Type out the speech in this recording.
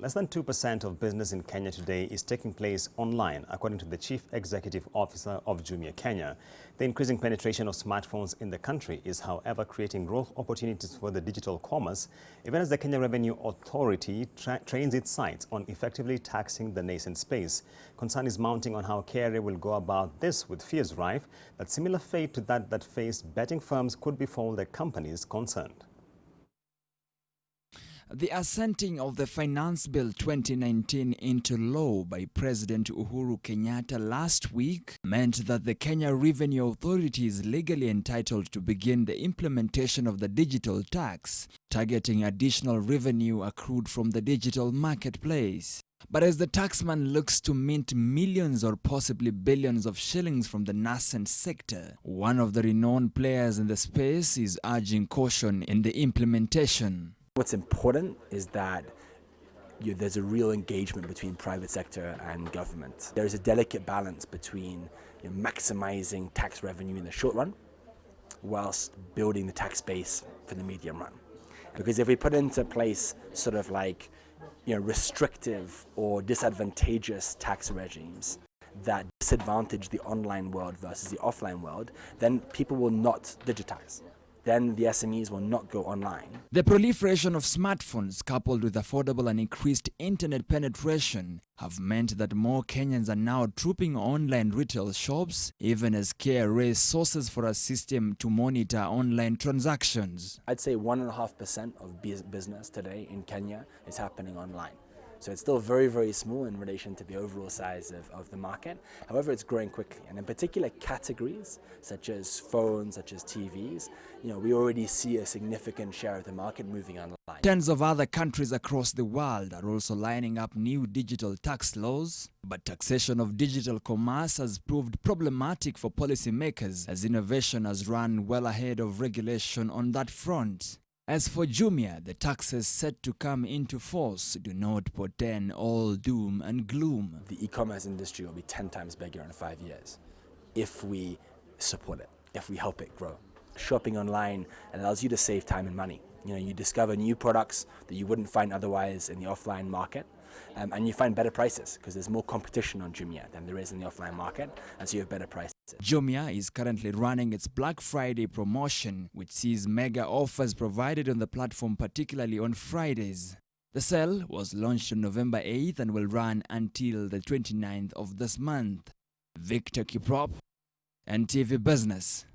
Less than 2% of business in Kenya today is taking place online, according to the Chief Executive Officer of Jumia Kenya. The increasing penetration of smartphones in the country is, however, creating growth opportunities for the digital commerce, even as the Kenya Revenue Authority trains its sites on effectively taxing the nascent space. Concern is mounting on how KRA will go about this, with fears rife that similar fate to that faced betting firms could befall the companies concerned. The assenting of the Finance Bill 2019 into law by President Uhuru Kenyatta last week meant that the Kenya Revenue Authority is legally entitled to begin the implementation of the digital tax, targeting additional revenue accrued from the digital marketplace. But as the taxman looks to mint millions or possibly billions of shillings from the nascent sector, one of the renowned players in the space is urging caution in the implementation. What's important is that there's a real engagement between private sector and government. There's a delicate balance between maximizing tax revenue in the short run whilst building the tax base for the medium run. Because if we put into place sort of like restrictive or disadvantageous tax regimes that disadvantage the online world versus the offline world, then people will not digitize. Then the SMEs will not go online. The proliferation of smartphones coupled with affordable and increased internet penetration have meant that more Kenyans are now trooping online retail shops, even as KRA sources for a system to monitor online transactions. I'd say 1.5% of business today in Kenya is happening online. So it's still very, very small in relation to the overall size of the market. However, it's growing quickly. And in particular categories, such as phones, such as TVs, we already see a significant share of the market moving online. Tens of other countries across the world are also lining up new digital tax laws. But taxation of digital commerce has proved problematic for policymakers, as innovation has run well ahead of regulation on that front. As for Jumia, the taxes set to come into force do not portend all doom and gloom. The e-commerce industry will be 10 times bigger in 5 years if we support it, if we help it grow. Shopping online allows you to save time and money. You discover new products that you wouldn't find otherwise in the offline market, and you find better prices because there's more competition on Jumia than there is in the offline market, and so you have better prices. Jumia is currently running its Black Friday promotion, which sees mega offers provided on the platform, particularly on Fridays. The sale was launched on November 8th and will run until the 29th of this month. Victor Kiprop, NTV Business.